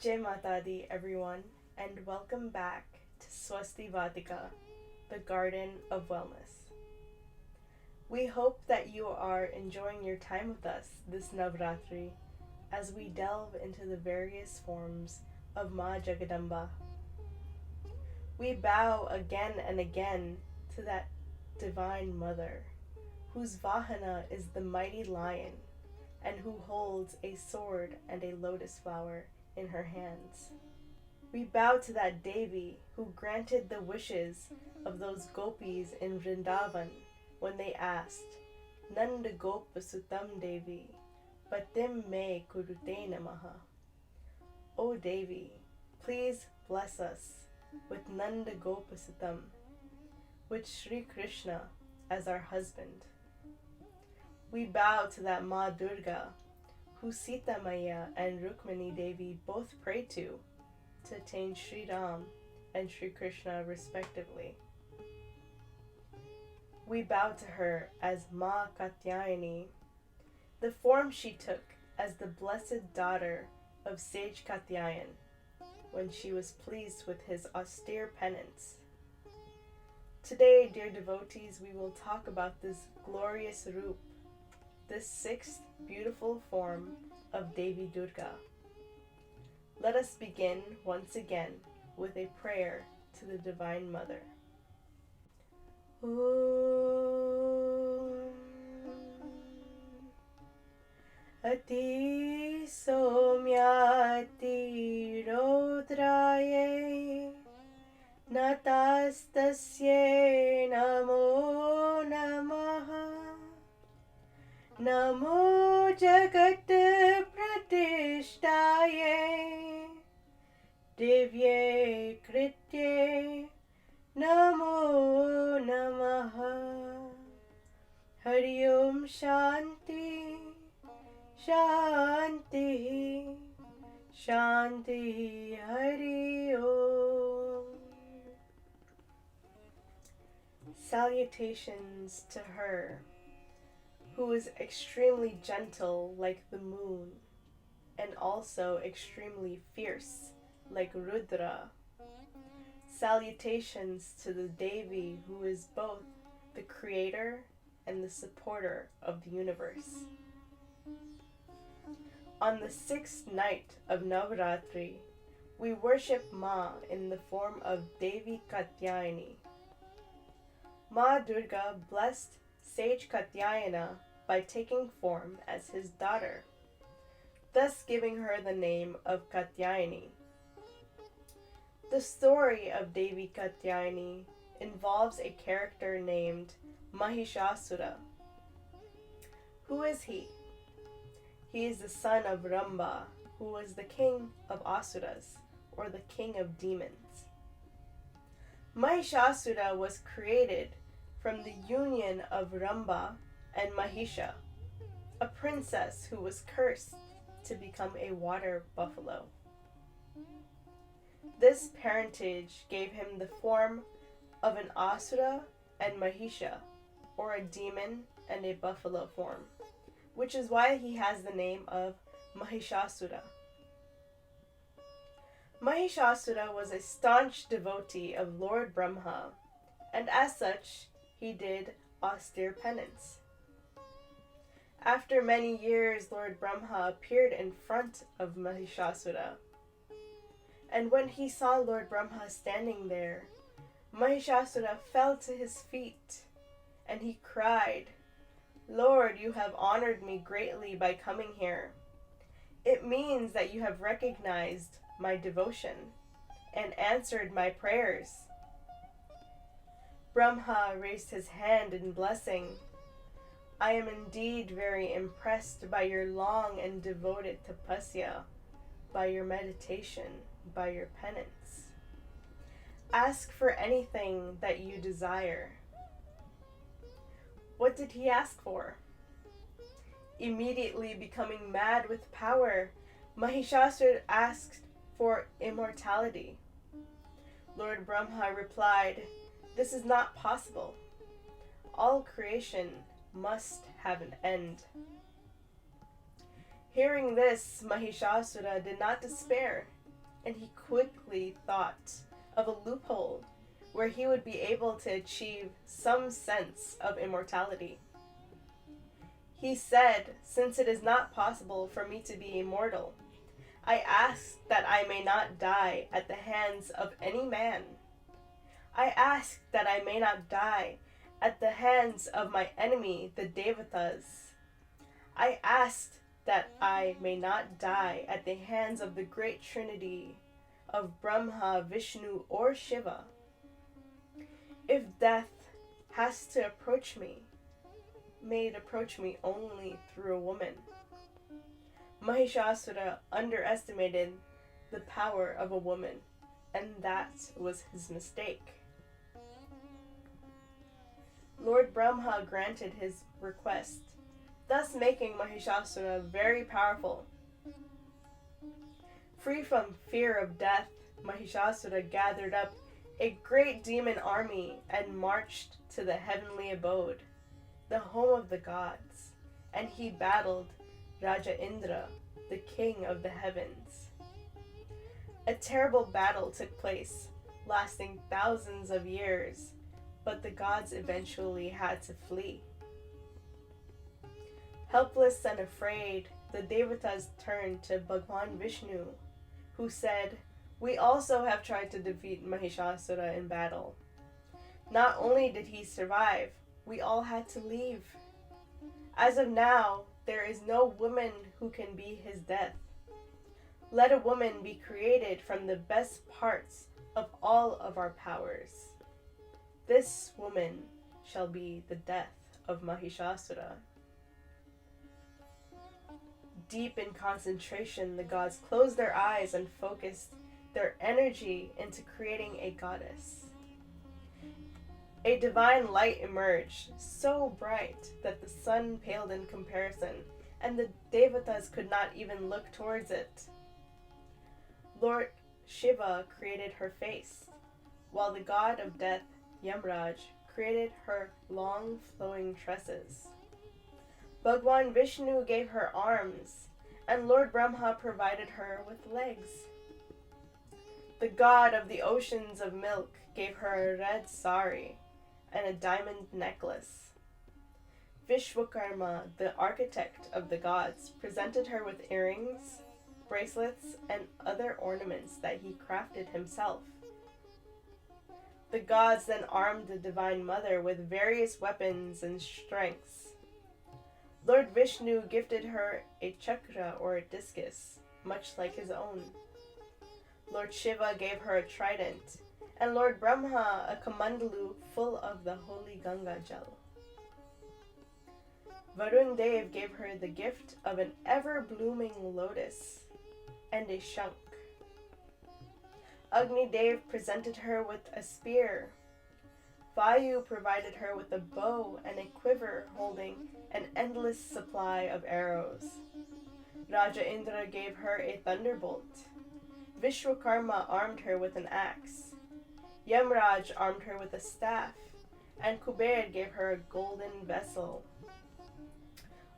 Jai Mata Di, everyone, and welcome back to Swasti Vatika, the Garden of Wellness. We hope that you are enjoying your time with us this Navratri as we delve into the various forms of Ma Jagadamba. We bow again and again to that Divine Mother, whose Vahana is the mighty lion and who holds a sword and a lotus flower in her hands. We bow to that Devi who granted the wishes of those gopis in Vrindavan when they asked, Nanda Gopa Sutam Devi, Patim me Kurute Namaha. O Devi, please bless us with Nanda Gopa Sutam, with Sri Krishna as our husband. We bow to that Ma Durga, who Sita Maya and Rukmani Devi both pray to attain Sri Ram and Sri Krishna respectively. We bow to her as Ma Katyayani, the form she took as the blessed daughter of sage Katyayan when she was pleased with his austere penance. Today, dear devotees, we will talk about this glorious Roop, this sixth beautiful form of Devi Durga. Let us begin once again with a prayer to the Divine Mother. Om Ati Somyati Rodraye Natastasye Namo Namaha Namo Jagat Pratishtaye Divye Kritye Namo Namaha Hari Om Shanti Shanti Shanti Hari Om. Salutations to her who is extremely gentle like the moon, and also extremely fierce like Rudra. Salutations to the Devi who is both the creator and the supporter of the universe. On the sixth night of Navratri, we worship Ma in the form of Devi Katyayani. Ma Durga blessed sage Katyayana by taking form as his daughter, thus giving her the name of Katyayani. The story of Devi Katyayani involves a character named Mahishasura. Who is he? He is the son of Rambha, who was the king of aasuras, or the king of demons. Mahishasura was created from the union of Rambha and Mahisha, a princess who was cursed to become a water buffalo. This parentage gave him the form of an aasura and Mahisha, or a demon and a buffalo form, which is why he has the name of Mahishasura. Mahishasura was a staunch devotee of Lord Brahma, and as such, he did austere penance. After many years, Lord Brahma appeared in front of Mahishasura, and when he saw Lord Brahma standing there, Mahishasura fell to his feet, and he cried, Lord, you have honored me greatly by coming here. It means that you have recognized my devotion and answered my prayers. Brahma raised his hand in blessing. I am indeed very impressed by your long and devoted tapasya, by your meditation, by your penance. Ask for anything that you desire. What did he ask for? Immediately becoming mad with power, Mahishasura asked for immortality. Lord Brahma replied, This is not possible. All creation must have an end. Hearing this, Mahishasura did not despair. and he quickly thought of a loophole where he would be able to achieve some sense of immortality. He said, "Since it is not possible for me to be immortal, I ask that I may not die at the hands of any man. I ask that I may not die at the hands of my enemy, the devatas. I ask that I may not die at the hands of the great trinity of Brahma, Vishnu, or Shiva. If death has to approach me, may it approach me only through a woman." Mahishasura underestimated the power of a woman, and that was his mistake. Lord Brahma granted his request, thus making Mahishasura very powerful. Free from fear of death, Mahishasura gathered up a great demon army and marched to the heavenly abode, the home of the gods, and he battled Raja Indra, the king of the heavens. A terrible battle took place, lasting thousands of years, but the gods eventually had to flee. Helpless and afraid, the devatas turned to Bhagwan Vishnu, who said, "We also have tried to defeat Mahishasura in battle. Not only did he survive, we all had to leave. As of now, there is no woman who can be his death. Let a woman be created from the best parts of all of our powers. This woman shall be the death of Mahishasura." Deep in concentration, the gods closed their eyes and focused their energy into creating a goddess. A divine light emerged, so bright that the sun paled in comparison, and the devatas could not even look towards it. Lord Shiva created her face, while the god of death, Yamraj, created her long flowing tresses. Bhagwan Vishnu gave her arms, and Lord Brahma provided her with legs. The god of the oceans of milk gave her a red sari and a diamond necklace. Vishwakarma, the architect of the gods, presented her with earrings, bracelets, and other ornaments that he crafted himself. The gods then armed the Divine Mother with various weapons and strengths. Lord Vishnu gifted her a chakra or a discus, much like his own. Lord Shiva gave her a trident, and Lord Brahma a kamandalu full of the holy Ganga jal. Varun Dev gave her the gift of an ever-blooming lotus and a shank. Agni Dev presented her with a spear. Vayu provided her with a bow and a quiver holding an endless supply of arrows. Raja Indra gave her a thunderbolt. Vishwakarma armed her with an axe. Yamraj armed her with a staff, and Kuber gave her a golden vessel.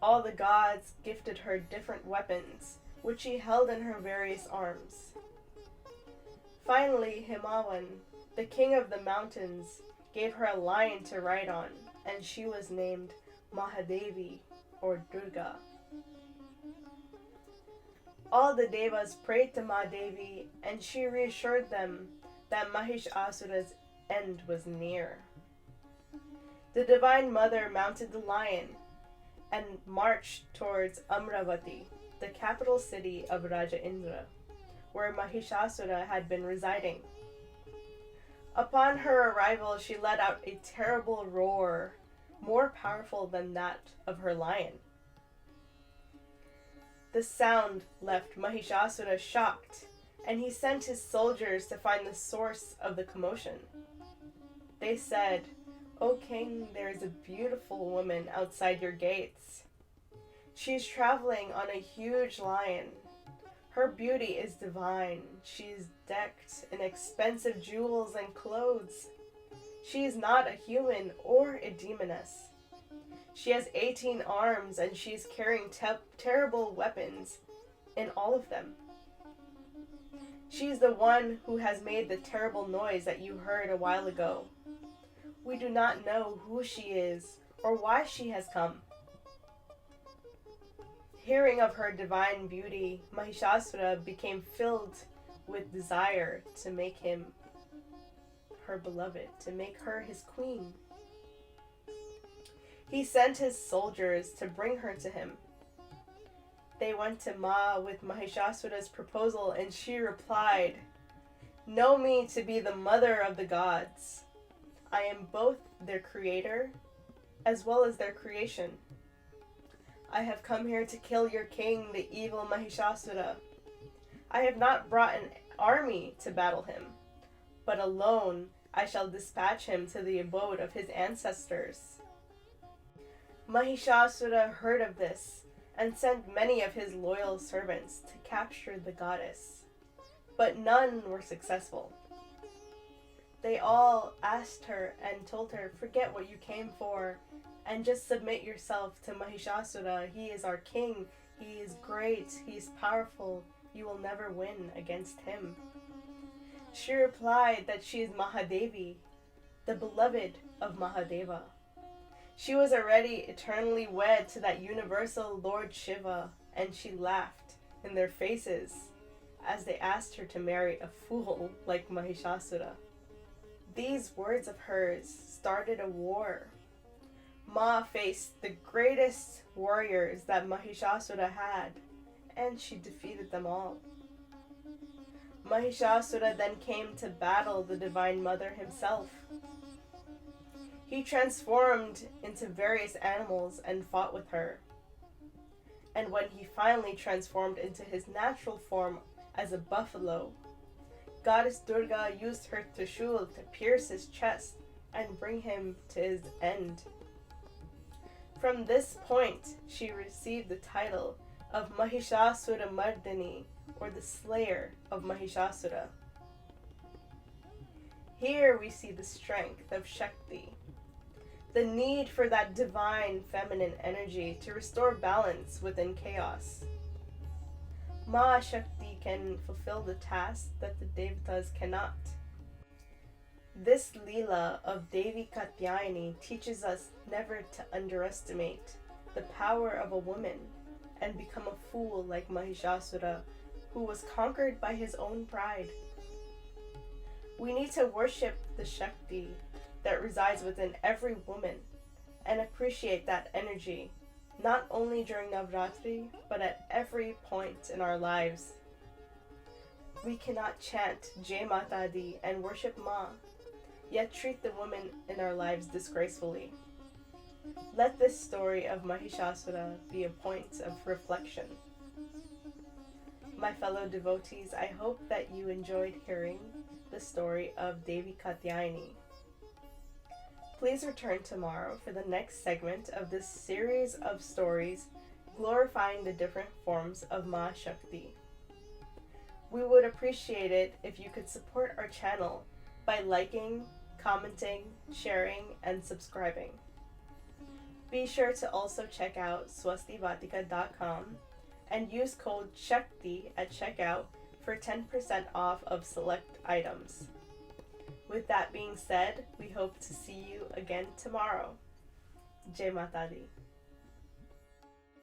All the gods gifted her different weapons, which she held in her various arms. Finally, Himawan, the king of the mountains, gave her a lion to ride on, and she was named Mahadevi, or Durga. All the devas prayed to Mahadevi, and she reassured them that Mahishasura's end was near. The Divine Mother mounted the lion and marched towards Amravati, the capital city of Raja Indra, where Mahishasura had been residing. Upon her arrival, she let out a terrible roar, more powerful than that of her lion. The sound left Mahishasura shocked, and he sent his soldiers to find the source of the commotion. They said, "O king, there is a beautiful woman outside your gates. She is traveling on a huge lion. Her beauty is divine. She is decked in expensive jewels and clothes. She is not a human or a demoness. She has 18 arms, and she is carrying terrible weapons in all of them. She is the one who has made the terrible noise that you heard a while ago. We do not know who she is or why she has come. Hearing of her divine beauty, Mahishasura became filled with desire to make him her beloved, to make her his queen. He sent his soldiers to bring her to him. They went to Ma with Mahishasura's proposal, and she replied, "Know me to be the mother of the gods. I am both their creator as well as their creation. I have come here to kill your king, the evil Mahishasura. I have not brought an army to battle him, but alone I shall dispatch him to the abode of his ancestors." Mahishasura heard of this and sent many of his loyal servants to capture the goddess, but none were successful. They all asked her and told her, "Forget what you came for and just submit yourself to Mahishasura. He is our king. He is great. He is powerful. You will never win against him." She replied that she is Mahadevi, the beloved of Mahadeva. She was already eternally wed to that universal Lord Shiva, and she laughed in their faces as they asked her to marry a fool like Mahishasura. These words of hers started a war. Ma faced the greatest warriors that Mahishasura had, and she defeated them all. Mahishasura then came to battle the Divine Mother himself. He transformed into various animals and fought with her. And when he finally transformed into his natural form as a buffalo, Goddess Durga used her trishul to pierce his chest and bring him to his end. From this point, she received the title of Mahishasura Mardini, or the slayer of Mahishasura. Here we see the strength of Shakti, the need for that divine feminine energy to restore balance within chaos. Ma Shakti can fulfill the task that the devatas cannot. This Leela of Devi Katyayani teaches us never to underestimate the power of a woman and become a fool like Mahishasura, who was conquered by his own pride. We need to worship the Shakti that resides within every woman and appreciate that energy, not only during Navratri, but at every point in our lives. We cannot chant Jai Mata Di and worship Ma, yet treat the women in our lives disgracefully. Let this story of Mahishasura be a point of reflection. My fellow devotees, I hope that you enjoyed hearing the story of Devi Katyayani. Please return tomorrow for the next segment of this series of stories glorifying the different forms of Ma Shakti. We would appreciate it if you could support our channel by liking, commenting, sharing, and subscribing. Be sure to also check out swastivatika.com and use code SHAKTI at checkout for 10% off of select items. With that being said, we hope to see you again tomorrow. Jai Mata Di.